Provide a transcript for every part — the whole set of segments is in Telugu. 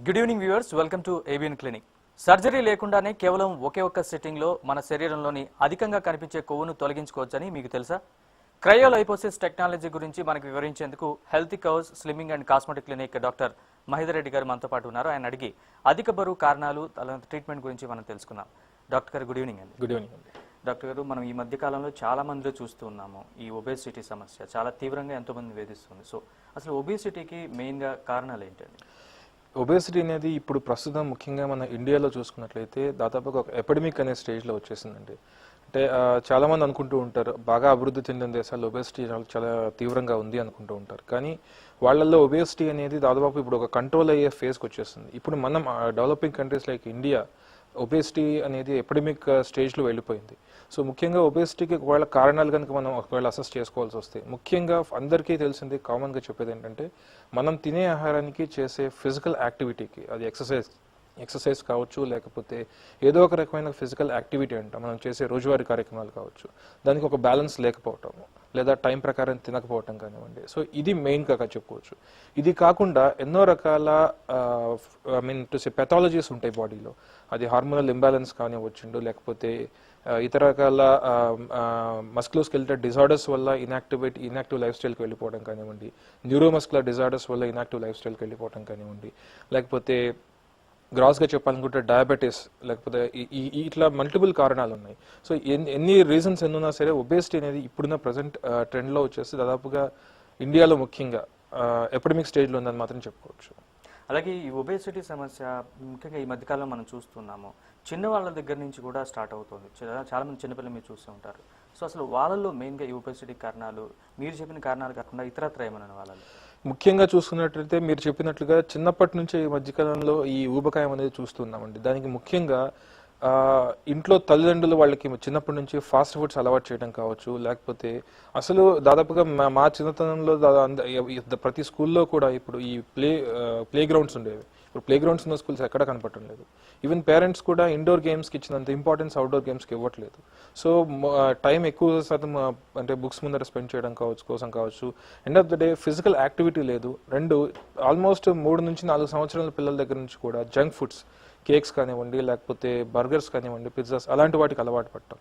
Good evening viewers, welcome to ABN clinic. Surgery లేకుండానే కేవలం ఒకే ఒక్క సిట్టింగ్లో మన శరీరంలోని అధికంగా కనిపించే కొవ్వును తొలగించుకోవచ్చని మీకు తెలుసా? క్రయోలైపోసిస్ టెక్నాలజీ గురించి మనకు వివరించేందుకు హెల్తీ కౌస్ slimming and cosmetic clinic doctor Mahender Reddy గారు మనతో పాటు ఉన్నారు. ఆయన అడిగి అధిక బరువు కారణాలు అలాంటి ట్రీట్మెంట్ గురించి మనం తెలుసుకుందాం. డాక్టర్ గారు గుడ్ ఈవినింగ్ అండి. గుడ్ ఈవినింగ్ అండి. డాక్టర్ గారు, మనం ఈ మధ్య కాలంలో చాలా మందిలో చూస్తూ ఉన్నాము ఈ ఒబేసిటీ సమస్య చాలా తీవ్రంగా ఎంతోమంది వేధిస్తుంది. సో అసలు ఒబేసిటీకి మెయిన్గా కారణాలు ఏంటండి? ఒబేసిటీ అనేది ఇప్పుడు ప్రస్తుతం ముఖ్యంగా మన ఇండియాలో చూసుకున్నట్లయితే దాదాపుగా ఒక ఎపిడమిక్ అనే స్టేజ్లో వచ్చేసిందండి. అంటే చాలామంది అనుకుంటూ ఉంటారు బాగా అభివృద్ధి చెందిన దేశాల్లో ఒబేసిటీ చాలా తీవ్రంగా ఉంది అనుకుంటూ ఉంటారు. కానీ వాళ్ళల్లో ఒబేసిటీ అనేది దాదాపు ఇప్పుడు ఒక కంట్రోల్ అయ్యే ఫేజ్కి వచ్చేస్తుంది. ఇప్పుడు మనం developing countries like India obesity అనేది ఎపిడమిక్ స్టేజ్లో వెళ్ళిపోయింది. సో ముఖ్యంగా ఒబేసిటీకి ఒకవేళ కారణాలు కనుక మనం ఒకవేళ అసెస్ చేసుకోవాల్సి వస్తే ముఖ్యంగా అందరికీ తెలిసింది కామన్గా చెప్పేది ఏంటంటే మనం తినే ఆహారానికి చేసే ఫిజికల్ యాక్టివిటీకి, అది ఎక్సర్సైజ్ కావచ్చు, లేకపోతే ఏదో ఒక రకమైన ఫిజికల్ యాక్టివిటీ అంట మనం చేసే రోజువారీ కార్యక్రమాలు కావచ్చు, దానికి ఒక బ్యాలెన్స్ లేకపోవటం లేదా టైం ప్రకారం తినకపోవటం కానివ్వండి. సో ఇది మెయిన్గా చెప్పుకోవచ్చు. ఇది కాకుండా ఎన్నో రకాల పెథాలజీస్ ఉంటాయి బాడీలో. అది హార్మోనల్ ఇంబ్యాలెన్స్ కానివ్వచ్చు, లేకపోతే ఇతర రకాల మస్కులోస్కెలిటల్ డిజార్డర్స్ వల్ల ఇన్యాక్టివ్ లైఫ్ స్టైల్కి వెళ్ళిపోవడం కానివ్వండి, న్యూరోమస్కులర్ డిజార్డర్స్ వల్ల ఇన్యాక్టివ్ లైఫ్ స్టైల్కి వెళ్ళిపోవడం కానివ్వండి, లేకపోతే గ్రాస్గా చెప్పాలనుకుంటే డయాబెటీస్, లేకపోతే ఇట్లా మల్టిపుల్ కారణాలు ఉన్నాయి. సో ఎన్ని రీజన్స్ ఎన్నున్నా సరే ఒబేసిటీ అనేది ఇప్పుడున్న ప్రజెంట్ ట్రెండ్లో వచ్చేసి దాదాపుగా ఇండియాలో ముఖ్యంగా ఎపిడమిక్ స్టేజ్లో ఉందని మాత్రం చెప్పుకోవచ్చు. అలాగే ఈ ఒబేసిటీ సమస్య ముఖ్యంగా ఈ మధ్యకాలంలో మనం చూస్తున్నాము, చిన్నవాళ్ళ దగ్గర నుంచి కూడా స్టార్ట్ అవుతుంది. చాలా మంది చిన్నపిల్లలు మీరు చూస్తూ ఉంటారు. సో అసలు వాళ్ళల్లో మెయిన్గా ఈ ఒబేసిటీ కారణాలు మీరు చెప్పిన కారణాలు కాకుండా ఇతరత్ర ఏమన్నా వాళ్ళలో ముఖ్యంగా చూసుకున్నట్లయితే మీరు చెప్పినట్లుగా చిన్నప్పటి నుంచే ఈ మధ్యకాలంలో ఈ ఊబకాయం అనేది చూస్తున్నామండి. దానికి ముఖ్యంగా ఇంట్లో తల్లిదండ్రులు వాళ్ళకి చిన్నప్పటి నుంచి ఫాస్ట్ ఫుడ్స్ అలవాటు చేయడం కావచ్చు, లేకపోతే అసలు దాదాపుగా మా చిన్నతనంలో ప్రతి స్కూల్లో కూడా ఇప్పుడు ఈ ప్లే గ్రౌండ్స్ ఉండేవి. ఇప్పుడు ప్లే గ్రౌండ్స్ ఉన్న స్కూల్స్ ఎక్కడ కనపడటం లేదు. ఈవెన్ పేరెంట్స్ కూడా ఇండోర్ గేమ్స్కి ఇచ్చినంత ఇంపార్టెన్స్ అవుట్డోర్ గేమ్స్కి ఇవ్వట్లేదు. సో టైం ఎక్కువ శాతం అంటే బుక్స్ ముందర స్పెండ్ చేయడం కోసం కావచ్చు. End of the day physical activity లేదు. ఆల్మోస్ట్ 3 నుంచి 4 సంవత్సరాల పిల్లల దగ్గర నుంచి కూడా జంక్ ఫుడ్స్, కేక్స్ కానివ్వండి, లేకపోతే బర్గర్స్ కానివ్వండి, పిజ్జాస్ అలాంటి వాటికి అలవాటు పడటం.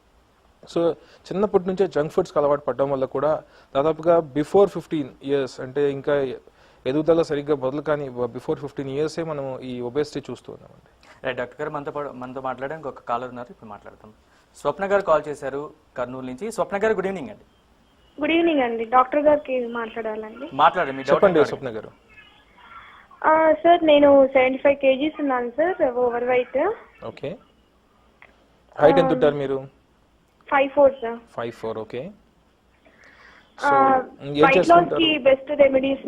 సో చిన్నప్పటి నుంచే జంక్ ఫుడ్స్కి అలవాటు పడడం వల్ల కూడా దాదాపుగా బిఫోర్ 15 years అంటే ఇంకా ఎదుగుదల సరిగ్గా మొదలు కానీ బిఫోర్ 15 years మనం ఈ ఒబేసిటీ చూస్తూ ఉన్నామండి. రైట్ డాక్టర్ గారు, మనతో మాట్లాడడానికి ఒక కాలర్ ఉన్నారు, ఇప్పుడు మాట్లాడతాం. స్వప్న గారు కాల్ చేశారు కర్నూలు నుంచి. స్వప్న గారు గుడ్ ఈవినింగ్ అండి. గుడ్ ఈవినింగ్ అండి. డాక్టర్ గారికి మాట్లాడాలండి. మాట్లాడండి. చెప్పండి స్వప్న గారు. సార్ నేను 75 kgs ఉన్నాను sir, over weight. Okay. Height ఎంత ఉంటారు మీరు? 5'4" సార్. 5'4". ఓకే. వెయిట్ లాస్ కి బెస్ట్ రెమెడీస్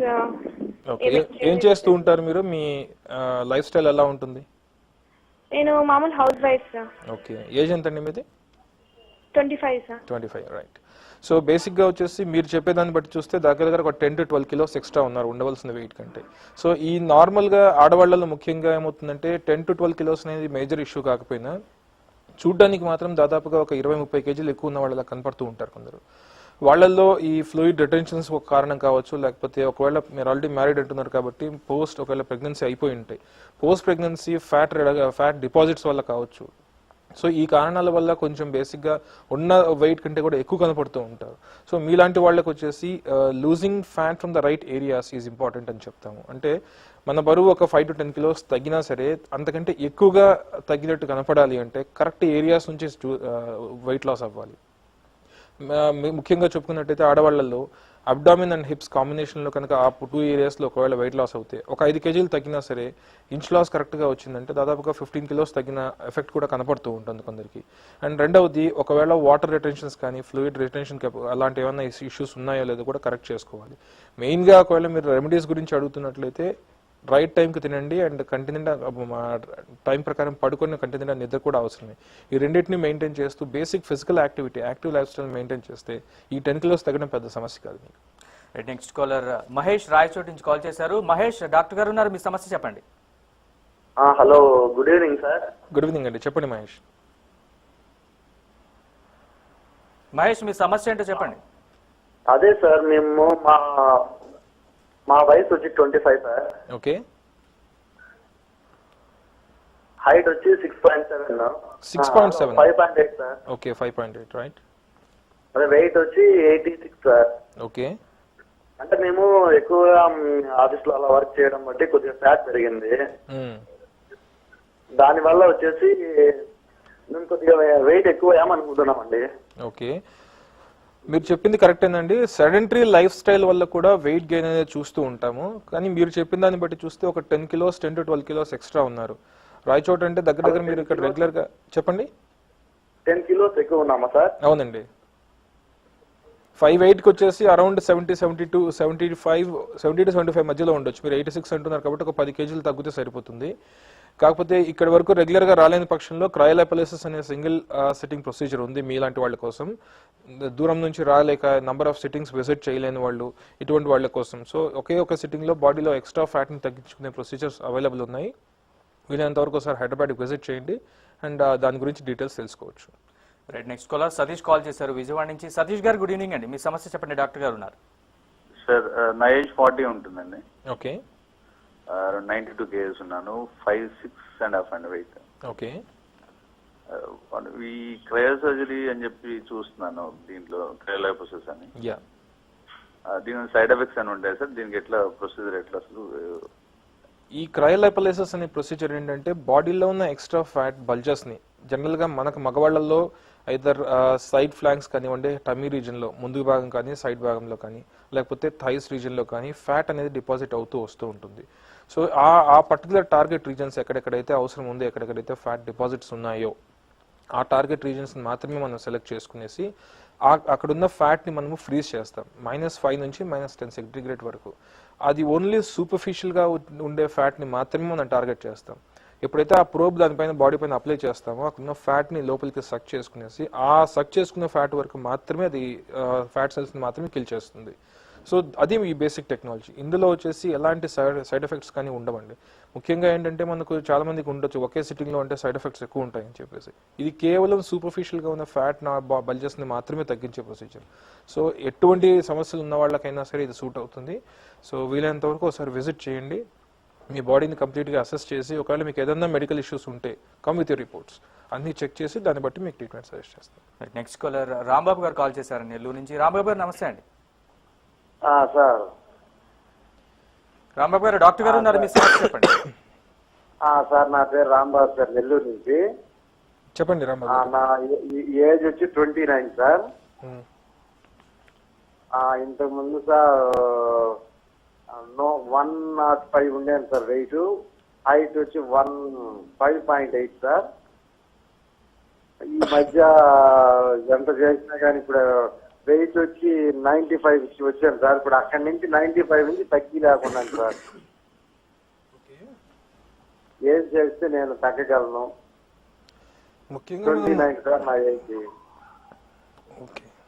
ఏం చేస్తూ ఉంటారు మీరు? మీ లైఫ్ స్టైల్ ఎలా ఉంటుంది? నేను మామూలు house wife sir. Okay. Age ఎంత అండి మీది? 25 సార్. 25, రైట్. సో బేసిక్గా వచ్చేసి మీరు చెప్పేదాన్ని బట్టి చూస్తే దగ్గర ఒక 10 to 12 kilos ఎక్స్ట్రా ఉన్నారు ఉండవలసిన వెయిట్ కంటే. సో ఈ నార్మల్గా ఆడవాళ్ళలో ముఖ్యంగా ఏమవుతుందంటే 10 to 12 kilos అనేది మేజర్ ఇష్యూ కాకపోయినా చూడ్డానికి మాత్రం దాదాపుగా ఒక 20-30 kgs ఎక్కువ ఉన్న వాళ్ళలా కనపడుతూ ఉంటారు కొందరు. వాళ్ళల్లో ఈ ఫ్లూయిడ్ రిటెన్షన్స్ ఒక కారణం కావచ్చు, లేకపోతే ఒకవేళ మీరు ఆల్రెడీ మ్యారీడ్ అంటున్నారు కాబట్టి ఒకవేళ ప్రెగ్నెన్సీ అయిపోయి ఉంటాయి, పోస్ట్ ప్రెగ్నెన్సీ ఫ్యాట్ డిపాజిట్స్ వల్ల కావచ్చు. సో ఈ కారణాల వల్ల కొంచెం బేసిక్గా ఉన్న వెయిట్ కంటే కూడా ఎక్కువ కనపడుతూ ఉంటారు. సో మీలాంటి వాళ్ళకి వచ్చేసి losing fat from the right areas is important అని చెప్తాము. అంటే మన బరువు ఒక 5 to 10 kilos తగ్గినా సరే అంతకంటే ఎక్కువగా తగ్గినట్టు కనపడాలి అంటే కరెక్ట్ ఏరియాస్ నుంచి వెయిట్ లాస్ అవ్వాలి. ముఖ్యంగా చెప్పుకున్నట్టయితే ఆడవాళ్లలో అబ్డామిన్ అండ్ హిప్స్ కాంబినేషన్లో కనుక ఆ 2 areasలో ఒకవేళ వెయిట్ లాస్ అవుతే ఒక 5 kgs తగ్గినా సరే ఇంచ్ లాస్ కరెక్ట్గా వచ్చిందంటే దాదాపుగా 15 kilos తగ్గిన ఎఫెక్ట్ కూడా కనపడుతూ ఉంటుంది కొందరికి. అండ్ రెండవది ఒకవేళ వాటర్ రిటెన్షన్స్ కానీ ఫ్లూయిడ్ రిటెన్షన్ అలాంటి ఏమైనా ఇష్యూస్ ఉన్నాయో లేదో కూడా కరెక్ట్ చేసుకోవాలి. మెయిన్గా ఒకవేళ మీరు రెమెడీస్ గురించి అడుగుతున్నట్లయితే రైట్ టైంకి తినండి అండ్ కంటిన్యూగా టైం ప్రకారం పడుకొని కంటిన్యూగా నిద్ర కూడా అవసరమే. ఈ రెండింటిని మెయింటైన్ చేస్తూ basic physical activity, active life style maintain చేస్తే ఈ 10 kilos తగ్గడం పెద్ద సమస్య కాదు మీకు. Right. Next caller Mahesh Rayachoti నుంచి కాల్ చేశారు. మహేష్, డాక్టర్ గారు ఉన్నారు, మీ సమస్య చెప్పండి. Hello, good evening sir. Good evening అండి, చెప్పండి మహేష్. మహేష్, మీ సమస్య ఏంటో చెప్పండి. అదే సార్, మేము మా వయసు వచ్చి 25 సార్. ఓకే. హైట్ వచ్చి 6.7. 6.7. 5.8 సార్. Okay, 5.8 right. అదే వెయిట్ వచ్చి 86 సార్. ఓకే. అంటే మేము ఎక్కువగా ఆఫీస్ లో అలా వర్క్ చేయడం బట్టి కొద్దిగా ఫ్యాట్ పెరిగింది. దాని వల్ల వచ్చేసి మేము కొద్దిగా వెయిట్ ఎక్కువ ఏమనుకుంటున్నామండి. ఓకే, మీరు చెప్పింది కరెక్టేనండి. సెడెంటరీ లైఫ్ స్టైల్ వల్ల కూడా వెయిట్ గెయిన్ అనేది చూస్తూ ఉంటాము. కానీ మీరు చెప్పిన దాన్ని బట్టి చూస్తే ఒక 10 కిలోస్ 10 to 12 కిలోస్ ఎక్స్ట్రా ఉన్నారు. రాయచోట అంటే దగ్గర దగ్గర మీరు ఇక్కడ రెగ్యులర్ గా చెప్పండి. 10 కిలోస్ ఎక్కువ ఉన్నామా సార్? అవునండి. 5'8" వచ్చేసి అరౌండ్ 70 to 75 మధ్యలో ఉండొచ్చు. మీరు 86 అంటున్నారు కాబట్టి ఒక 10 కేజీలు తగ్గితే సరిపోతుంది. కాకపోతే ఇక్కడ వరకు రెగ్యులర్ గా రాలేని పక్షంలో క్రయోలైపోలిసిస్ అనే సింగిల్ సిట్టింగ్ ప్రొసీజర్ ఉంది మీలాంటి వాళ్ళ కోసం. దూరం నుంచి రాలేక నంబర్ ఆఫ్ సిట్టింగ్స్ విజిట్ చేయలేని వాళ్ళు, ఇటువంటి వాళ్ళ కోసం. సో ఒకే ఒక సిట్టింగ్ లో బాడీలో ఎక్స్ట్రా ఫ్యాట్ ని తగ్గించుకునే ప్రొసీజర్స్ అవైలబుల్ ఉన్నాయి. వీలైనంత వరకు ఒకసారి హైదరాబాద్కి విజిట్ చేయండి అండ్ దాని గురించి డీటెయిల్స్ తెలుసుకోవచ్చు. Right, next caller Satish call చేశారు విజయవాడ నుంచి. సతీష్ గారు గుడ్ ఈవినింగ్ అండి, మీ సమస్య చెప్పండి, డాక్టర్ గారు ఉన్నారు. సార్ నా ఏజ్ 40 ఉంటుందండి. ఓకే. 92 kgs ఉన్నాను. 5'6.5" అండి వెయిట్. ఓకే. ఈ క్రయో సర్జరీ అని చెప్పి చూస్తున్నాను, దీంట్లో క్రయోలైపోసిస్ అని. దీని సైడ్ ఎఫెక్ట్స్ అని ఉంటాయి సార్? దీనికి ఎట్లా ప్రొసీజర్ ఎట్లా అసలు? ఈ క్రయోలైపోలిసిస్ అనే ప్రొసీజర్ ఏంటంటే బాడీలో ఉన్న ఎక్స్ట్రా ఫ్యాట్ బల్జెస్ ని జనరల్ గా మనకు మగవాళ్లలో ఐదర్ సైడ్ ఫ్లాంక్స్ కానివ్వండి, టమీ రీజన్ లో ముందు భాగం కానీ సైడ్ భాగంలో కానీ, లేకపోతే థైస్ రీజన్ లో కానీ ఫ్యాట్ అనేది డిపాజిట్ అవుతూ వస్తూ ఉంటుంది. సో ఆ పర్టికులర్ టార్గెట్ రీజన్స్ ఎక్కడెక్కడైతే అవసరం ఉంది, ఎక్కడెక్కడైతే ఫ్యాట్ డిపాజిట్స్ ఉన్నాయో ఆ టార్గెట్ రీజన్స్ మాత్రమే మనం సెలెక్ట్ చేసుకునేసి అక్కడున్న ఫ్యాట్ ని మనము ఫ్రీజ్ చేస్తాం -5 నుంచి -10 సెంటీగ్రేడ్ వరకు. అది ఓన్లీ సూపర్ఫిషియల్ గా ఉండే ఫ్యాట్ ని మాత్రమే మనం టార్గెట్ చేస్తాం. ఎప్పుడైతే ఆ ప్రోబ్ దానిపైన బాడీ పైన అప్లై చేస్తామో అక్కడున్న ఫ్యాట్ ని లోపలికి సక్ చేసుకునేసి ఆ సక్ చేసుకున్న ఫ్యాట్ వరకు మాత్రమే అది ఫ్యాట్ సెల్స్ ని మాత్రమే కిల్ చేస్తుంది. సో అది ఈ బేసిక్ టెక్నాలజీ. ఇందులో వచ్చేసి ఎలాంటి సైడ్ ఎఫెక్ట్స్ కానీ ఉండవండి. ముఖ్యంగా ఏంటంటే మనకు చాలా మందికి ఉండొచ్చు ఒకే సిట్టింగ్ లో అంటే సైడ్ ఎఫెక్ట్స్ ఎక్కువ ఉంటాయని చెప్పేసి. ఇది కేవలం సూపర్ఫిషియల్ గా ఉన్న ఫ్యాట్ బల్జెస్ ని మాత్రమే తగ్గించే ప్రొసీజర్. సో ఎటువంటి సమస్యలు ఉన్న వాళ్ళకైనా సరే ఇది సూట్ అవుతుంది. సో వీలైనంత వరకు ఒకసారి విజిట్ చేయండి, మీ బాడీని కంప్లీట్గా అసెస్ చేసి ఒకవేళ మీకు ఏదైనా మెడికల్ ఇష్యూస్ ఉంటే కమ్ విత్ రిపోర్ట్స్ అన్ని చెక్ చేసి దాన్ని బట్టి మీకు ట్రీట్మెంట్ సజెస్ట్ చేస్తాం. నెక్స్ట్ కాలర్ రాంబాబు గారు కాల్ చేశారు నెల్లూరు నుంచి. రాంబాబు గారు నమస్తే అండి. సార్ రాంబాబు గారు డాక్టర్ గారు ఉన్నారు, మీ సమస్య చెప్పండి. సార్ నా పేరు రాంబాబు సార్, నెల్లూరు నుంచి. చెప్పండి రాంబాబు. నా ఏజ్ వచ్చి 29 సార్. ఇంతకు ముందు సార్ 105 ఉండేది సార్ వెయిట్. హైట్ వచ్చి 5.8 సార్. ఈ మధ్య ఎంత చేసినా కానీ ఇప్పుడు వెయిట్ వచ్చి 95 వచ్చాను సార్. ఇప్పుడు అక్కడి నుంచి 95 నుంచి తగ్గి లేకుండా సార్. ఏం చేస్తే నేను తగ్గగలను? ముఖ్యంగా 29 సార్ నా ఏజ్.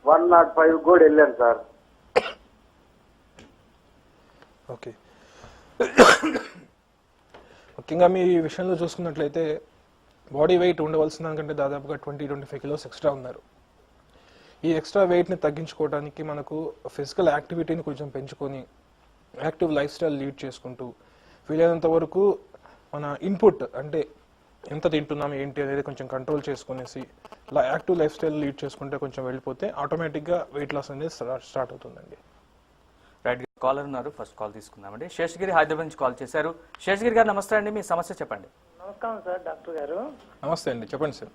105 కూడా వెళ్ళాను సార్. ఓకే. ముఖ్యంగా మీ విషయంలో చూసుకున్నట్లయితే బాడీ వెయిట్ ఉండవలసిన దానికంటే దాదాపుగా 20-25 కిలోస్ ఎక్స్ట్రా ఉన్నారు. ఈ ఎక్స్ట్రా వెయిట్ని తగ్గించుకోవడానికి మనకు ఫిజికల్ యాక్టివిటీని కొంచెం పెంచుకొని యాక్టివ్ లైఫ్ స్టైల్ లీడ్ చేసుకుంటూ వీలైనంత వరకు మన ఇన్పుట్ అంటే ఎంత తింటున్నాం ఏంటి అనేది కొంచెం కంట్రోల్ చేసుకునేసి యాక్టివ్ లైఫ్ స్టైల్ లీడ్ చేసుకుంటే కొంచెం వెళ్ళిపోతే ఆటోమేటిక్గా వెయిట్ లాస్ అనేది స్టార్ట్ అవుతుందండి. రైట్, కాలర్ ఉన్నారు, ఫస్ట్ కాల్ తీసుకుందామండి. శేషగిరి హైదరాబాద్ నుంచి కాల్ చేశారు. శేషగిరి గారు నమస్తే అండి, మీ సమస్య చెప్పండి. నమస్కారం సార్, డాక్టర్ గారు. నమస్తే అండి, చెప్పండి సార్.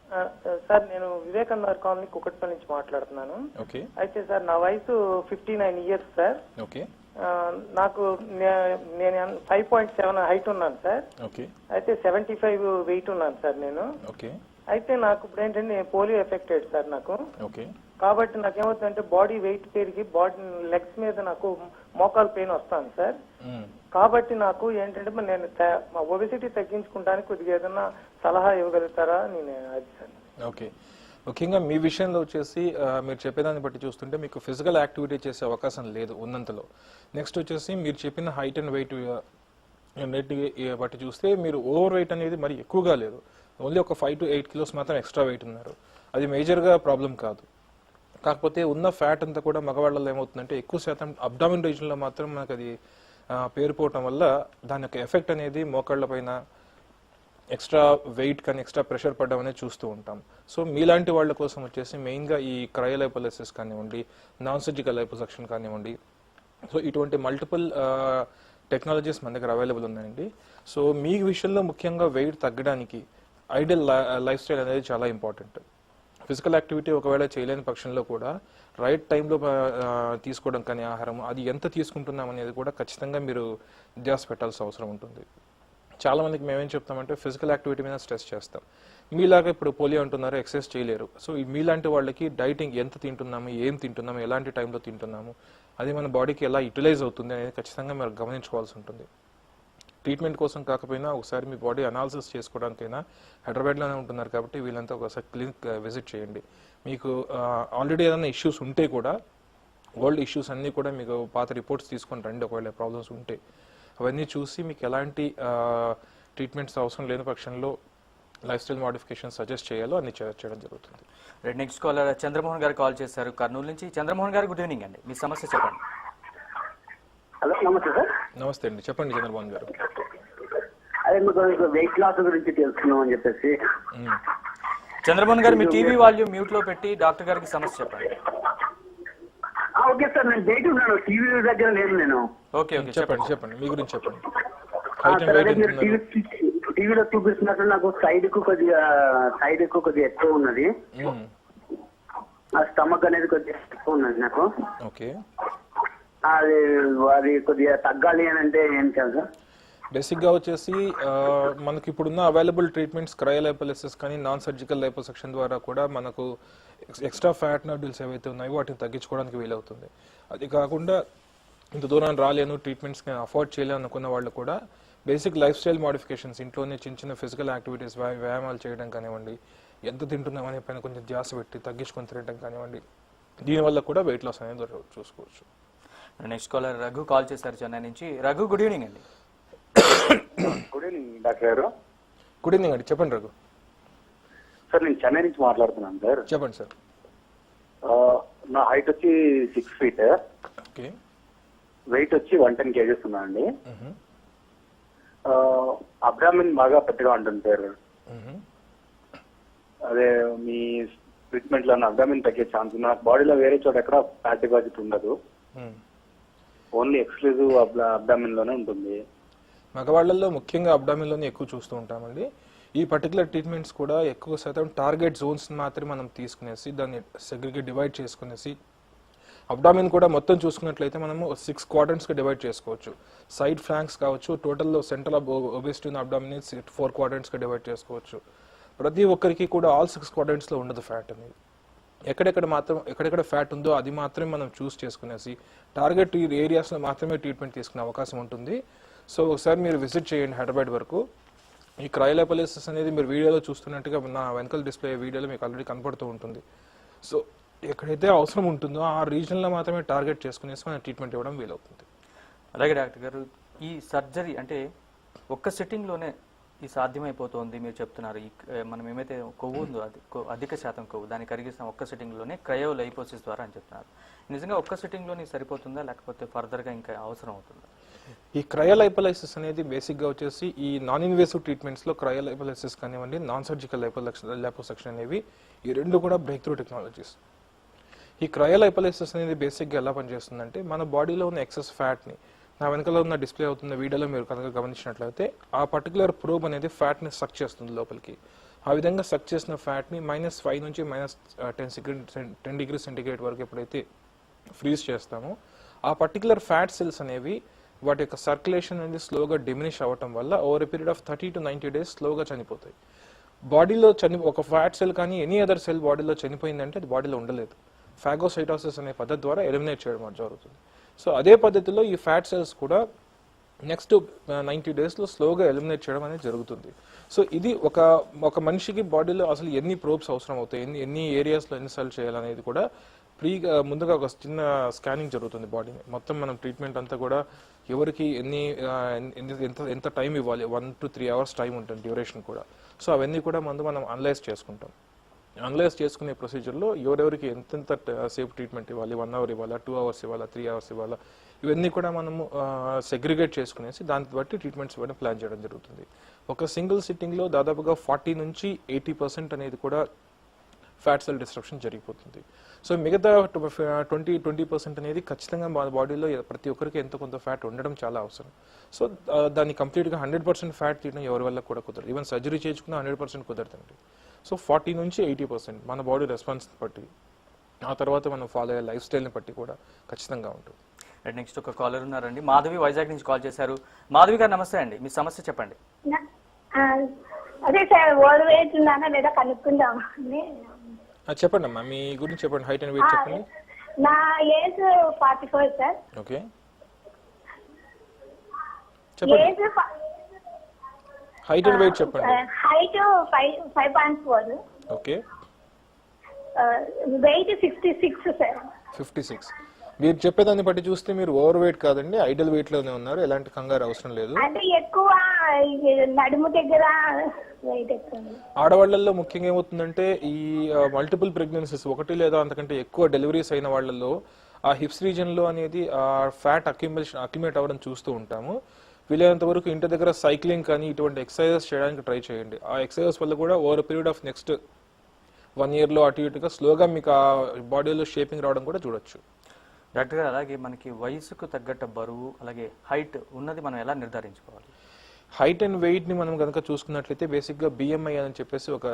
సార్ నేను వివేకానంద కాలనీ కుకట్పల్లి నుంచి మాట్లాడుతున్నాను. ఓకే. అయితే సార్ నా వయసు 59 ఇయర్స్ సార్. ఓకే. నాకు నేను 5.7 హైట్ ఉన్నాను సార్. ఓకే. అయితే 75 వెయిట్ ఉన్నాను సార్ నేను. ఓకే. అయితే నాకు ఇప్పుడు ఏంటంటే పోలియో ఎఫెక్టెడ్ సార్ నాకు. ఓకే. కాబట్టి నాకు ఏమవుతుందంటే బాడీ వెయిట్ పెరిగి బాడీ లెగ్స్ మీద నాకు మోకాలు పెయిన్ వస్తాను సార్. కాబట్టి నాకు ఏంటంటే నేను ఒబెసిటీ తగ్గించుకుంటానికి కొద్దిగా ఏదైనా సలహా ఇవ్వగలుగుతారా నేను అది సార్. ఓకే. ముఖ్యంగా మీ విషయంలో వచ్చేసి మీరు చెప్పేదాన్ని బట్టి చూస్తుంటే మీకు ఫిజికల్ యాక్టివిటీ చేసే అవకాశం లేదు ఉన్నంతలో. నెక్స్ట్ వచ్చేసి మీరు చెప్పిన హైట్ అండ్ వెయిట్ బట్టి చూస్తే మీరు ఓవర్ వెయిట్ అనేది మరి ఎక్కువగా లేదు, ఓన్లీ ఒక 5 to 8 కిలోస్ మాత్రం ఎక్స్ట్రా వెయిట్ ఉన్నారు. అది మేజర్గా ప్రాబ్లం కాదు. కాకపోతే ఉన్న ఫ్యాట్ అంతా కూడా మగవాళ్ళలో ఏమవుతుందంటే ఎక్కువ శాతం అబ్డామిన్ రీజన్లో మాత్రం మనకు అది పేరుపోవటం వల్ల దాని యొక్క ఎఫెక్ట్ అనేది మోకాళ్ళ పైన ఎక్స్ట్రా వెయిట్ కానీ ఎక్స్ట్రా ప్రెషర్ పడడం అనేది చూస్తూ ఉంటాం. సో మీలాంటి వాళ్ళ కోసం వచ్చేసి మెయిన్గా ఈ క్రయోలైపోలిసిస్ కానివ్వండి, నాన్ సర్జికల్ లైపోసక్షన్ కానివ్వండి, సో ఇటువంటి మల్టిపుల్ టెక్నాలజీస్ మన దగ్గర అవైలబుల్ ఉన్నాయండి. సో మీ విషయంలో ముఖ్యంగా వెయిట్ తగ్గడానికి ఐడియల్ లైఫ్ స్టైల్ అనేది చాలా ఇంపార్టెంట్. ఫిజికల్ యాక్టివిటీ ఒకవేళ చేయలేని పక్షంలో కూడా రైట్ టైంలో తీసుకోవడం కానీ ఆహారం అది ఎంత తీసుకుంటున్నాం అనేది కూడా ఖచ్చితంగా మీరు ధ్యాస పెట్టాల్సిన అవసరం ఉంటుంది. చాలా మందికి మేమేం చెప్తామంటే ఫిజికల్ యాక్టివిటీ మీద స్ట్రెస్ చేస్తాం. మీలాగా ఇప్పుడు పోలియో అంటున్నారు, ఎక్సర్సైజ్ చేయలేరు. సో మీలాంటి వాళ్ళకి డైటింగ్ ఎంత తింటున్నాము, ఏం తింటున్నాము, ఎలాంటి టైంలో తింటున్నాము, అది మన బాడీకి ఎలా యూటిలైజ్ అవుతుంది అనేది ఖచ్చితంగా మీరు గమనించుకోవాల్సి ఉంటుంది. ట్రీట్మెంట్ కోసం కాకపోయినా ఒకసారి మీ బాడీ అనాలిసిస్ చేసుకోవడానికైనా హైదరాబాద్లోనే ఉంటున్నారు కాబట్టి వీళ్ళంతా ఒకసారి క్లినిక్ విజిట్ చేయండి. మీకు ఆల్రెడీ ఏదైనా ఇష్యూస్ ఉంటే కూడా ఓల్డ్ ఇష్యూస్ అన్నీ కూడా మీకు పాత రిపోర్ట్స్ తీసుకొని రండి. ఒకవేళ ప్రాబ్లమ్స్ ఉంటే అవన్నీ చూసి మీకు ఎలాంటి ట్రీట్మెంట్స్ అవసరం లేని పక్షంలో లైఫ్ స్టైల్ మోడిఫికేషన్ సజెస్ట్ చేయాలో అన్ని చేయడం జరుగుతుంది. నెక్స్ట్ కాలర్ చంద్రమోహన్ గారు కాల్ చేశారు కర్నూలు నుంచి. చంద్రమోహన్ గారు గుడ్ ఈవినింగ్ అండి, మీ సమస్య చెప్పండి. హలో, నమస్తే సార్. నమస్తే అండి, చెప్పండి చంద్రమోహన్ గారు. అదే మీకు వెయిట్ లాస్ గురించి తెలుసుకున్నాం అని చెప్పేసి. చంద్రమోహన్ గారు మీ టీవీ వాల్యూమ్ మ్యూట్ లో పెట్టి డాక్టర్ గారికి సమస్య చెప్పండి. ఓకే సార్, నేను బయట ఉన్నాను, టీవీ దగ్గర లేను నేను. ఓకే ఓకే చెప్పండి మీ గురించి చెప్పండి. సార్, అదే మీరు టీవీలో చూపిస్తున్నట్లు నాకు సైడ్ కు కొద్దిగా ఎక్కువ ఉన్నది. ఆ స్టమక్ అనేది కొద్దిగా ఎక్కువ ఉన్నది నాకు. ఓకే, అది కొద్దిగా తగ్గాలి అని అంటే ఏం చేయాలి సార్? బేసిక్గా వచ్చేసి మనకి ఇప్పుడున్న అవైలబుల్ ట్రీట్మెంట్స్ క్రయోలైపోలిసిస్ కానీ నాన్ సర్జికల్ లైపోసెక్షన్ ద్వారా కూడా మనకు ఎక్స్ట్రా ఫ్యాట్ నోడ్యూల్స్ ఏవైతే ఉన్నాయో వాటిని తగ్గించుకోవడానికి వీలవుతుంది. అది కాకుండా ఇంత దూరం రాలేను, ట్రీట్మెంట్స్ అఫోర్డ్ చేయలేను అనుకున్న వాళ్ళు కూడా బేసిక్ లైఫ్ స్టైల్ మోడిఫికేషన్స్, ఇంట్లోనే చిన్న చిన్న ఫిజికల్ యాక్టివిటీస్, వ్యాయామాలు చేయడం కానివ్వండి, ఎంత తింటున్నాం అనే పైన కొంచెం ధ్యాస పెట్టి తగ్గించుకొని తినడం కానివ్వండి, దీనివల్ల కూడా వెయిట్ లాస్ అనేది చూసుకోవచ్చు. నెక్స్ట్ కాలర్ రఘు కాల్ చేశారు చెన్నై నుంచి. రఘు గుడ్ ఈవినింగ్ అండి. గుడ్ ఈవినింగ్ డాక్టర్ గారు. గుడ్ ఈవినింగ్ అండి, చెప్పండి రఘు. సార్, నేను చెన్నై నుంచి మాట్లాడుతున్నాను సార్. చెప్పండి సార్. నా హైట్ వచ్చి 6 feet, ఓకే, వెయిట్ వచ్చి 110 kgs ఉన్నా అండి. అబ్డామిన్ బాగా పెద్దగా ఉంటుంది సార్. అదే మీ ట్రీట్మెంట్ లో అబ్డామిన్ తగ్గే ఛాన్స్ ఉంది. నాకు బాడీలో వేరే చోట ఎక్కడ ఫ్యాట్ డిపాజిట్ ఉండదు, ఓన్లీ ఎక్స్క్లూజివ్ అబ్డామిన్ లోనే ఉంటుంది. మగవాళ్లలో ముఖ్యంగా అబ్డామిన్లోనే ఎక్కువ చూస్తూ ఉంటామండి. ఈ పర్టికులర్ ట్రీట్మెంట్స్ కూడా ఎక్కువ శాతం టార్గెట్ జోన్స్ మాత్రమే మనం తీసుకునేసి దాన్ని సెగ్రిగేట్ డివైడ్ చేసుకునేసి, అబ్డామిన్ కూడా మొత్తం చూసుకున్నట్లయితే మనము 6 quadrantsగా డివైడ్ చేసుకోవచ్చు. సైడ్ ఫ్లాంక్స్ కావచ్చు, టోటల్లో సెంట్రల్ ఒబెసిటీ ఉన్న అబ్డామిన్ 4 quadrantsగా డివైడ్ చేసుకోవచ్చు. ప్రతి ఒక్కరికి కూడా ఆల్ 6 quadrantsలో ఉండదు ఫ్యాట్ అనేది. ఎక్కడెక్కడ ఫ్యాట్ ఉందో అది మాత్రమే మనం చూస్ చేసుకునేసి టార్గెట్ ఏరియాస్లో మాత్రమే ట్రీట్మెంట్ తీసుకునే అవకాశం ఉంటుంది. సో ఒకసారి మీరు విజిట్ చేయండి హైదరాబాద్ వరకు. ఈ క్రయోలైపోలిసిస్ అనేది మీరు వీడియోలో చూస్తున్నట్టుగా నా వెనకాల డిస్ప్లే వీడియోలో మీకు ఆల్రెడీ కనపడుతూ ఉంటుంది. సో ఎక్కడైతే అవసరం ఉంటుందో ఆ రీజన్లో మాత్రమే టార్గెట్ చేసుకునేసి మనం ట్రీట్మెంట్ ఇవ్వడం వీలవుతుంది. అలాగే డాక్టర్ గారు, ఈ సర్జరీ అంటే ఒక్క సిట్టింగ్లోనే ఈ సాధ్యమైపోతుంది మీరు చెప్తున్నారు. ఈ మనం ఏమైతే కొవ్వు ఉందో అది అధిక శాతం కొవ్వు దాన్ని కరిగిస్తాం ఒక్క సిట్టింగ్లోనే క్రయోలైపోసిస్ ద్వారా అని చెప్తున్నారు. నిజంగా ఒక్క సిట్టింగ్లోనే సరిపోతుందా లేకపోతే ఫర్దర్గా ఇంకా అవసరం అవుతుందా? ఈ క్రయోలైపోలైసిస్ అనేది బేసిక్గా వచ్చేసి ఈ నాన్ ఇన్వేసివ్ ట్రీట్మెంట్స్లో క్రయోలైపోలైసిస్ కానివ్వండి, నాన్ సర్జికల్ లైపోసెక్షన్ అనేవి ఈ రెండు కూడా బ్రేక్ త్రూ టెక్నాలజీస్. ఈ క్రయోలైపోలైసిస్ అనేది బేసిక్గా ఎలా పనిచేస్తుందంటే మన బాడీలో ఉన్న ఎక్సెస్ ఫ్యాట్ని, నా వెనకాల ఉన్న డిస్ప్లే అవుతున్న వీడియోలో మీరు కనుక గమనించినట్లయితే ఆ పర్టికులర్ ప్రోబ్ అనేది ఫ్యాట్ని సక్ చేస్తుంది లోపలికి. ఆ విధంగా సక్ చేసిన ఫ్యాట్ని -5 నుంచి -10 degrees సెంటిగ్రేడ్ వరకు ఎప్పుడైతే ఫ్రీజ్ చేస్తామో ఆ పర్టికులర్ ఫ్యాట్ సెల్స్ అనేవి వాటి యొక్క సర్క్యులేషన్ అనేది స్లోగా డిమినిష్ అవ్వటం వల్ల over a period of 30 to 90 days స్లోగా చనిపోతాయి. బాడీలో ఒక ఫ్యాట్ సెల్ కానీ ఎనీ అదర్ సెల్ బాడీలో చనిపోయిందంటే అది బాడీలో ఉండలేదు. ఫాగోసైటోసిస్ అనే పద్ధతి ద్వారా ఎలిమినేట్ చేయడం జరుగుతుంది. సో అదే పద్ధతిలో ఈ ఫ్యాట్ సెల్స్ కూడా నెక్స్ట్ 90 daysలో స్లోగా ఎలిమినేట్ చేయడం అనేది జరుగుతుంది. సో ఇది ఒక మనిషికి బాడీలో అసలు ఎన్ని ప్రోబ్స్ అవసరం అవుతాయి, ఎన్ని ఏరియాస్లో ఎన్ని సెల్ చేయాలనేది కూడా ముందుగా ఒక చిన్న స్కానింగ్ జరుగుతుంది బాడీని మొత్తం. మనం ట్రీట్మెంట్ అంతా కూడా ఎవరికి ఎంత టైం ఇవ్వాలి, 1 to 3 hours టైం ఉంటుంది డ్యూరేషన్ కూడా. సో అవన్నీ కూడా మనం అనలైజ్ చేసుకుంటాం. అనలైజ్ చేసుకునే ప్రొసీజర్లో ఎవరెవరికి ఎంతెంత సేఫ్ ట్రీట్మెంట్ ఇవ్వాలి, 1 hour ఇవ్వాలా, 2 hours ఇవ్వాలా, 3 hours ఇవ్వాలా, ఇవన్నీ కూడా మనము సెగ్రిగేట్ చేసుకునేసి దాన్ని బట్టి ట్రీట్మెంట్స్ ఇవ్వడం ప్లాన్ చేయడం జరుగుతుంది. ఒక సింగిల్ సిట్టింగ్లో దాదాపుగా 40 నుంచి 80% అనేది కూడా ఫ్యాట్ సెల్ డిస్ట్రప్షన్ జరిగిపోతుంది. సో మిగతా 20% అనేది ఖచ్చితంగా మన బాడీలో ప్రతి ఒక్కరికి ఎంతో కొంత ఫ్యాట్ ఉండడం చాలా అవసరం. సో దాన్ని కంప్లీట్గా 100% ఫ్యాట్ తీయడం ఎవరి వల్ల కూడా కుదరదు. ఈవెన్ సర్జరీ చేసుకున్న 100% కుదరదండి. సో 40 నుంచి 80% మన బాడీ రెస్పాన్స్ బట్టి, ఆ తర్వాత మనం ఫాలో అయ్యే లైఫ్ స్టైల్ని బట్టి కూడా ఖచ్చితంగా ఉంటుంది. అండ్ నెక్స్ట్ ఒక కాలర్ ఉన్నారండి, మాధవి వైజాగ్ నుంచి కాల్ చేశారు. మాధవి గారు నమస్తే అండి, మీ సమస్య చెప్పండి. అదే సార్ ఓవర్ వెయిట్ ఉన్నానా లేదా కనుక్కుందామా అని. చెప్పండి అమ్మా, మీ గురించి చెప్పండి, హైట్ అండ్ వెయిట్ చెప్పండి. నా ఏజ్ 44 సార్. ఓకే చెప్పండి, హైట్ అండ్ వెయిట్ చెప్పండి. హైట్ 5.4. Okay weight 66 sir. 56. మీరు చెప్పేదాన్ని బట్టి చూస్తే మీరు ఓవర్ వెయిట్ కాదండి, ఐడల్ వెయిట్ లోనే ఉన్నారు. ఎలాంటి కంగారు అవసరం లేదు. అంటే ఎక్కువ నడుము దగ్గర వెయిట్ ఎక్కువ. ఆడవాళ్లలో ముఖ్యంగా ఏమవుతుందంటే ఈ మల్టిపుల్ ప్రెగ్నెన్సీస్, 1 లేదా అంతకంటే ఎక్కువ డెలివరీస్ అయిన వాళ్ళలో ఆ హిప్స్ రీజన్ లో అనేది ఆ ఫ్యాట్ అక్యుమిలేట్ అవ్వడం చూస్తూ ఉంటాము. వీలైనంత వరకు ఇంటి దగ్గర సైక్లింగ్ కానీ ఇటువంటి ఎక్సర్సైజెస్ చేయడానికి ట్రై చేయండి. ఆ ఎక్సర్సైజెస్ వల్ల కూడా ఓవర్ పీరియడ్ ఆఫ్ నెక్స్ట్ 1 yearలో అటు ఇటుగా స్లోగా మీకు ఆ బాడీలో షేపింగ్ రావడం కూడా చూడొచ్చు. డాక్టర్ గారు, అలాగే మనకి వయసుకు తగ్గట్టు బరువు అలాగే హైట్ ఉన్నది మనం ఎలా నిర్ధారించుకోవాలి? హైట్ అండ్ వెయిట్ ని మనం కనుక చూసుకున్నట్లయితే బేసిక్గా బిఎంఐ అని చెప్పేసి ఒక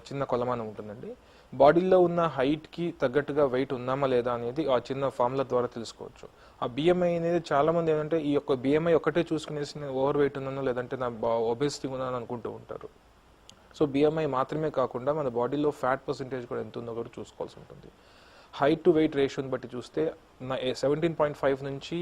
చిన్న కొలమానం ఉంటుందండి. బాడీలో ఉన్న హైట్ కి తగ్గట్టుగా వెయిట్ ఉన్నామా లేదా అనేది ఆ చిన్న ఫార్ములా ద్వారా తెలుసుకోవచ్చు. ఆ బిఎంఐ అనేది చాలా మంది ఏంటంటే ఈ యొక్క బిఎంఐ ఒకటే చూసుకునేసి నేను ఓవర్ వెయిట్ ఉన్నాను లేదంటే నా ఒబేసిటీ ఉన్నాను అనుకుంటూ ఉంటారు. సో బిఎంఐ మాత్రమే కాకుండా మన బాడీలో ఫ్యాట్ పర్సెంటేజ్ కూడా ఎంత ఉందో కూడా చూసుకోవాల్సి ఉంటుంది. హైట్ టు వెయిట్ రేషియోని బట్టి చూస్తే 17.5 నుంచి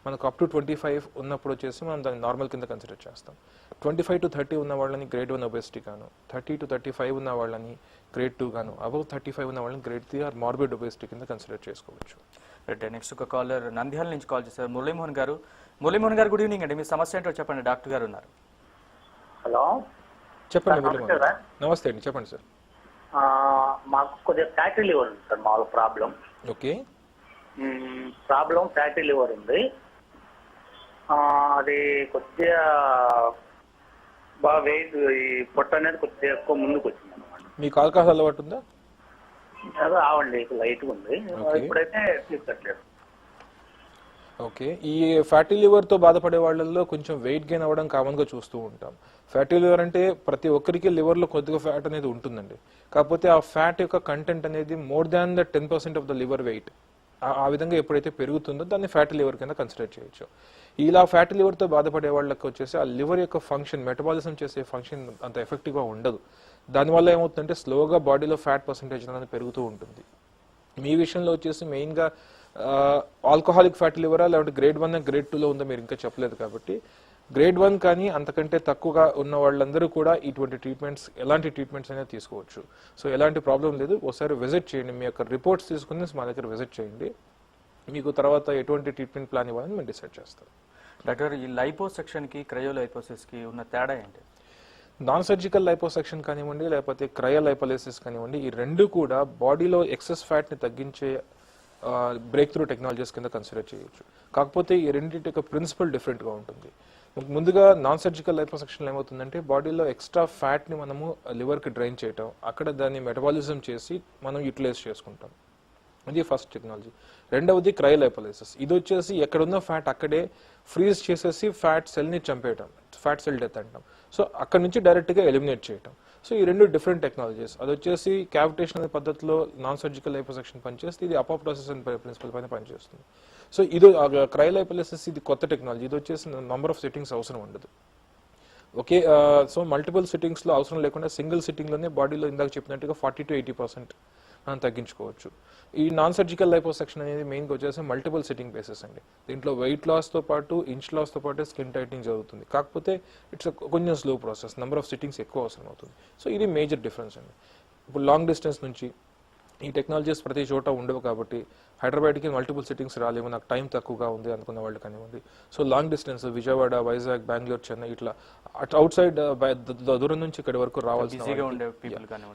మనకు అప్ టు 25 ఉన్నప్పుడు వచ్చేసి మనం దాన్ని నార్మల్ కింద కన్సిడర్ చేస్తాం. 25 to 30 ఉన్న వాళ్ళని గ్రేడ్ 1 ఒబేసిటీ గాను, 30 to 35 ఉన్న వాళ్ళని గ్రేడ్ 2 గాను, అబౌవ్ 35 ఉన్న వాళ్ళని గ్రేడ్ 3 ఆర్ మార్బిడ్ ఒబేసిటీ కింద కన్సిడర్ చేసుకోవచ్చు. నెక్స్ట్ ఒక కాలర్ నంద్యాల నుంచి కాల్ చేశారు, మురళీమోహన్ గారు. మురళీమోహన్ గారు, గుడ్ ఈవినింగ్ అండి, మీ సమస్య ఏంటో చెప్పండి, డాక్టర్ గారు ఉన్నారు. హలో చెప్పండి మురళీమోహన్. నమస్తే అండి, చెప్పండి సార్. మాకు కొద్దిగా ఫ్యాటీ లివర్ ఉంది సార్, మాకు ప్రాబ్లం. ఓకే ఫ్యాటీ లివర్ ఉంది. అది కొద్దిగా బాగా వెయిట్, ఈ పొట్ట అనేది కొద్దిగా ఎక్కువ ముందుకు వచ్చింది అనమాట. మీకు ఆల్కహాల్ అలవాటు ఉందా? ఆవండి, లైట్గా ఉంది, ఇప్పుడైతే తీసుకోవట్లేదు. ఓకే, ఈ ఫ్యాటీ లివర్తో బాధపడే వాళ్ళల్లో కొంచెం వెయిట్ గెయిన్ అవ్వడం కామన్గా చూస్తూ ఉంటాం. ఫ్యాటీ లివర్ అంటే ప్రతి ఒక్కరికి లివర్లో కొద్దిగా ఫ్యాట్ అనేది ఉంటుందండి. కాకపోతే ఆ ఫ్యాట్ యొక్క కంటెంట్ అనేది more than the 10% of the liver weight. ఆ విధంగా ఎప్పుడైతే పెరుగుతుందో దాన్ని ఫ్యాటీ లివర్ కింద కన్సిడర్ చేయొచ్చు. ఇలా ఫ్యాటీ లివర్తో బాధపడే వాళ్ళకి వచ్చేసి ఆ లివర్ యొక్క ఫంక్షన్, మెటబాలిజం చేసే ఫంక్షన్ అంత ఎఫెక్టివ్గా ఉండదు. దానివల్ల ఏమవుతుందంటే స్లోగా బాడీలో ఫ్యాట్ పర్సెంటేజ్ అనేది పెరుగుతూ ఉంటుంది. మీ విషయంలో వచ్చేసి మెయిన్గా ఆల్కహాలిక్ ఫ్యాటీ లివరా లేదంటే గ్రేడ్ 1 గ్రేడ్ 2లో ఉందో మీరు ఇంకా చెప్పలేదు. కాబట్టి గ్రేడ్ 1 కానీ అంతకంటే తక్కువగా ఉన్న వాళ్ళందరూ కూడా ఇటువంటి ట్రీట్మెంట్స్, ఎలాంటి ట్రీట్మెంట్స్ అయినా తీసుకోవచ్చు. సో ఎలాంటి ప్రాబ్లం లేదు. ఒకసారి విజిట్ చేయండి, మీ యొక్క రిపోర్ట్స్ తీసుకుని మా దగ్గర విజిట్ చేయండి. మీకు తర్వాత ఎటువంటి ట్రీట్మెంట్ ప్లాన్ ఇవ్వాలని మేము డిసైడ్ చేస్తాం. డాక్టర్, ఈ లైపోసెక్షన్కి క్రయోలైపోసిస్కి ఉన్న తేడా ఏంటి? నాన్ సర్జికల్ లైపోసెక్షన్ కానివ్వండి లేకపోతే క్రయోలైపోలిసిస్ కానివ్వండి, ఈ రెండు కూడా బాడీలో ఎక్సెస్ ఫ్యాట్ని తగ్గించే బ్రేక్ త్రూ టెక్నాలజీస్ కింద కన్సిడర్ చేయొచ్చు. కాకపోతే ఈ రెండింటి యొక్క ప్రిన్సిపల్ డిఫరెంట్గా ఉంటుంది. ముందుగా నాన్ సర్జికల్ లైపోసెక్షన్లో ఏమవుతుందంటే బాడీలో ఎక్స్ట్రా ఫ్యాట్ని మనము లివర్కి డ్రైన్ చేయటం, అక్కడ దాన్ని మెటబాలిజం చేసి మనం యూటిలైజ్ చేసుకుంటాం. ఇది ఫస్ట్ టెక్నాలజీ. రెండవది క్రయోలైపోలిసిస్. ఇది వచ్చేసి ఎక్కడున్న ఫ్యాట్ అక్కడే ఫ్రీజ్ చేసేసి ఫ్యాట్ సెల్ని చంపేయటం, ఫ్యాట్ సెల్ డెత్ అంటాం. సో అక్కడ నుంచి డైరెక్ట్గా ఎలిమినేట్ చేయటం. సో ఈ రెండు డిఫరెంట్ టెక్నాలజీస్. అది వచ్చేసి క్యావిటేషన్ అనే పద్ధతిలో నాన్ సర్జికల్ లైపోసెక్షన్ పనిచేస్తుంది, ఇది అపోప్టోసిస్ అనే ప్రిన్సిపల్ పైన పనిచేస్తుంది. సో ఇది క్రయోలైపోలిసిస్, ఇది కొత్త టెక్నాలజీ. ఇది వచ్చేసి నంబర్ ఆఫ్ సిట్టింగ్స్ అవసరం ఉండదు. ఓకే, సో మల్టిపుల్ సిట్టింగ్స్లో అవసరం లేకుండా సింగిల్ సిట్టింగ్లోనే బాడీలో ఇందాక చెప్పినట్టుగా 40 to 80% మనం తగ్గించుకోవచ్చు. ఈ నాన్ సర్జికల్ లైపోసెక్షన్ అనేది మెయిన్గా వచ్చేసి మల్టిపుల్ సిట్టింగ్ బేసిస్ అండి. దీంట్లో వెయిట్ లాస్తో పాటు ఇంచ్ లాస్తో పాటు స్కిన్ టైటింగ్ జరుగుతుంది. కాకపోతే ఇట్స్ కొంచెం slow process, number of sittings ఎక్కువ అవసరం అవుతుంది. సో ఇది మేజర్ డిఫరెన్స్ అండి. ఇప్పుడు లాంగ్ డిస్టెన్స్ నుంచి ఈ టెక్నాలజీస్ ప్రతి చోట ఉండవు కాబట్టి హైదరాబాద్కి మల్టిపుల్ సిట్టింగ్స్ రాలేము, నాకు టైం తక్కువగా ఉంది అనుకున్న వాళ్ళు కానివ్వండి. So long distance Vijayawada, Vizag, Bengaluru, Chennai ఇట్లా అవుట్ సైడ్ దూరం నుంచి ఇక్కడి వరకు రావాల్సిన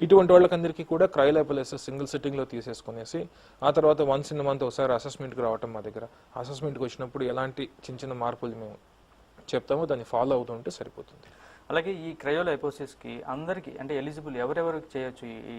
ఇటువంటి వాళ్ళకందరికీ కూడా క్రయోలైపోలిసిస్ సింగిల్ సిట్టింగ్ లో తీసేసుకునేసి ఆ తర్వాత వన్స్ ఇన్ మంత్ ఒకసారి అసెస్మెంట్కి రావటం మా దగ్గర. అసెస్మెంట్కి వచ్చినప్పుడు ఎలాంటి చిన్న చిన్న మార్పులు మేము చెప్తామో దాన్ని ఫాలో అవుతుంటే సరిపోతుంది. అలాగే ఈ క్రయోలైపోసిస్ కి అందరికి అంటే ఎలిజిబుల్ ఎవరెవరికి చేయొచ్చు ఈ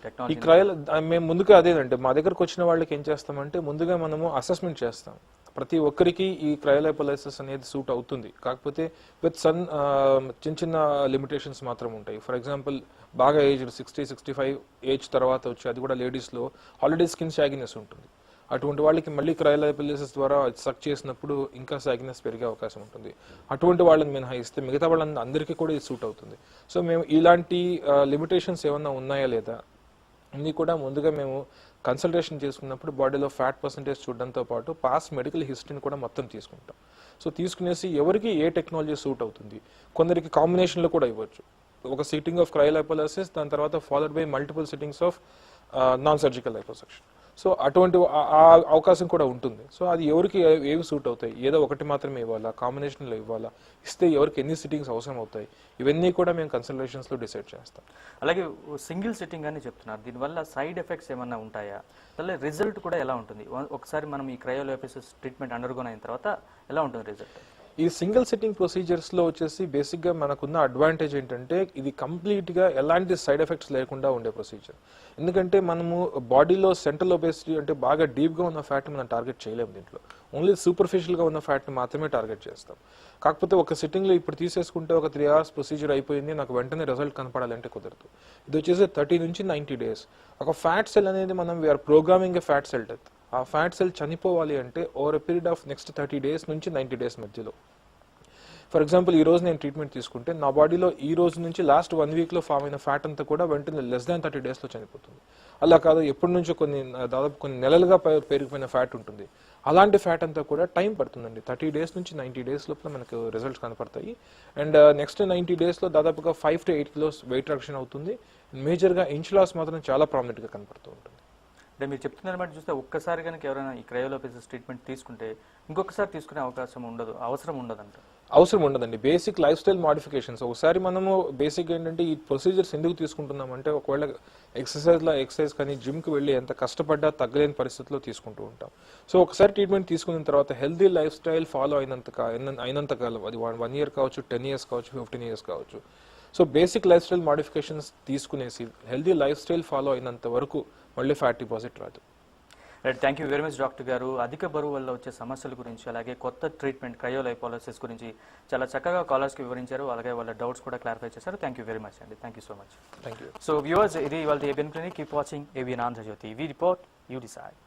టెక్నాలజీ? ఈ క్రయోల మేము ముందుగా అదేనంటే మా దగ్గరకు వచ్చిన వాళ్ళకి ఏం చేస్తామంటే ముందుగా మనము అసెస్మెంట్ చేస్తాం. ప్రతి ఒక్కరికి ఈ క్రయోలైపోలిసిస్ అనేది సూట్ అవుతుంది, కాకపోతే విత్ చిన్న చిన్న లిమిటేషన్స్ మాత్రం ఉంటాయి. ఫర్ ఎగ్జాంపుల్ బాగా ఏజ్ 60-65 ఏజ్ తర్వాత వచ్చి అది కూడా లేడీస్లో ఆల్రెడీ స్కిన్ షాగినెస్ ఉంటుంది. అటువంటి వాళ్ళకి మళ్ళీ క్రయోలైపోలిసిస్ ద్వారా సక్ చేసినప్పుడు ఇంకా సాగినెస్ పెరిగే అవకాశం ఉంటుంది. అటువంటి వాళ్ళని మినహాయిస్తే మిగతా వాళ్ళని అందరికీ కూడా ఇది సూట్ అవుతుంది. సో మేము ఇలాంటి లిమిటేషన్స్ ఏమన్నా ఉన్నాయా లేదా అన్నీ కూడా ముందుగా మేము కన్సల్టేషన్ చేసుకున్నప్పుడు బాడీలో ఫ్యాట్ పర్సంటేజ్ చూడడంతో పాటు పాస్ట్ మెడికల్ హిస్టరీని కూడా మొత్తం తీసుకుంటాం. సో తీసుకునేసి ఎవరికి ఏ టెక్నాలజీ సూట్ అవుతుంది, కొందరికి కాంబినేషన్లో కూడా ఇవ్వచ్చు. ఒక సిట్టింగ్ ఆఫ్ క్రయోలైపోలిసిస్, దాని తర్వాత followed by multiple sittings of non surgical liposuction. So అటువంటి అవకాశం కూడా ఉంటుంది. సో అది ఎవరికి ఏవి సూట్ అవుతాయి, ఏదో ఒకటి మాత్రమే ఇవ్వాలా, కాంబినేషన్లో ఇవ్వాలా, ఇస్తే ఎవరికి ఎన్ని సిట్టింగ్స్ అవసరం అవుతాయి, ఇవన్నీ కూడా మేము కన్సల్టేషన్స్లో డిసైడ్ చేస్తాం. అలాగే సింగిల్ సిట్టింగ్ అని చెప్తున్నారు, దీనివల్ల సైడ్ ఎఫెక్ట్స్ ఏమన్నా ఉంటాయా? అలాగే రిజల్ట్ కూడా ఎలా ఉంటుంది? ఒకసారి మనం ఈ క్రయోలైపోసిస్ ట్రీట్మెంట్ అండర్గోన్ అయిన తర్వాత ఎలా ఉంటుంది రిజల్ట్? ఈ సింగిల్ సిట్టింగ్ ప్రొసీజర్స్లో వచ్చేసి బేసిక్గా మనకున్న అడ్వాంటేజ్ ఏంటంటే ఇది కంప్లీట్గా ఎలాంటి సైడ్ ఎఫెక్ట్స్ లేకుండా ఉండే ప్రొసీజర్. ఎందుకంటే మనము బాడీలో సెంట్రల్ ఒబేసిటీ అంటే బాగా డీప్గా ఉన్న ఫ్యాట్ని మనం టార్గెట్ చేయలేము. దీంట్లో ఓన్లీ సూపర్ఫిషియల్గా ఉన్న ఫ్యాట్ని మాత్రమే టార్గెట్ చేస్తాం. కాకపోతే ఒక సిట్టింగ్లో ఇప్పుడు తీసేసుకుంటే ఒక 3 hours ప్రొసీజర్ అయిపోయింది, నాకు వెంటనే రిజల్ట్ కనపడాలంటే కుదరదు. ఇది వచ్చేసి 30 నుంచి 90 days. ఒక ఫ్యాట్ సెల్ అనేది మనం we are programming a fat cell death. ఆ ఫ్యాట్ సెల్ చనిపోవాలి అంటే over a period of next 30 days నుంచి 90 days మధ్యలో. ఫర్ ఎగ్జాంపుల్ ఈ రోజు నేను ట్రీట్మెంట్ తీసుకుంటే నా బాడీలో ఈ రోజు నుంచి లాస్ట్ 1 weekలో ఫామ్ అయిన ఫ్యాట్ అంతా కూడా వెంటనే లెస్ దాన్ 30 daysలో చనిపోతుంది. అలా కాదు, ఎప్పటి నుంచో దాదాపు కొన్ని నెలలుగా పెరిగిపోయిన ఫ్యాట్ ఉంటుంది. అలాంటి ఫ్యాట్ అంతా కూడా టైం పడుతుందండి. 30 days నుంచి 90 days లోపల మనకు రిజల్ట్స్ కనపడతాయి. అండ్ నెక్స్ట్ 90 daysలో దాదాపుగా 5 to 8 kilos వెయిట్ రిడక్షన్ అవుతుంది. మేజర్గా ఇంచ్ లాస్ మాత్రం చాలా ప్రామినెంట్గా కనపడుతూ ఉంటుంది. అంటే మీరు చెప్తున్నారు బట్టి చూస్తే ఒక్కసారి కనుక ఎవరైనా ఈ క్రయోలైపోసిస్ ట్రీట్మెంట్ తీసుకుంటే ఇంకొకసారి తీసుకునే అవసరం ఉండదంట. అవసరం ఉండదండి. బేసిక్ లైఫ్ స్టైల్ మాడిఫికేషన్స్ ఒకసారి మనము బేసిక్ ఏంటంటే ఈ ప్రొసీజర్స్ ఎందుకు తీసుకుంటున్నామంటే ఒకవేళ ఎక్సర్సైజ్ కానీ జిమ్కి వెళ్ళి ఎంత కష్టపడ్డా తగ్గలేని పరిస్థితిలో తీసుకుంటూ ఉంటాం. సో ఒకసారి ట్రీట్మెంట్ తీసుకున్న తర్వాత హెల్దీ లైఫ్ స్టైల్ ఫాలో అయినంతకాలం అది 1 year కావచ్చు, 10 years కావచ్చు, 15 years కావచ్చు. So basic lifestyle modifications తీసుకునేసి హెల్దీ లైఫ్ స్టైల్ ఫాలో అయినంత వరకు మళ్ళీ ఫ్యాట్ డిపాజిట్ రాదు. Thank you very much doctor గారు. అధిక బరువు వల్ల వచ్చే సమస్యల గురించి అలాగే కొత్త ట్రీట్మెంట్ క్రయోలైపోలిసిస్ గురించి చాలా చక్కగా కాలర్స్కి వివరించారు. అలాగే వాళ్ళ డౌట్స్ కూడా క్లారిఫై చేశారు. థ్యాంక్ యూ వెరీ మచ్ అండి. Thank you so much. Thank you. So viewers, ఇది ఇవాళ ABN clinic. Keep watching ABN Andhra Jyothi. We report, you decide.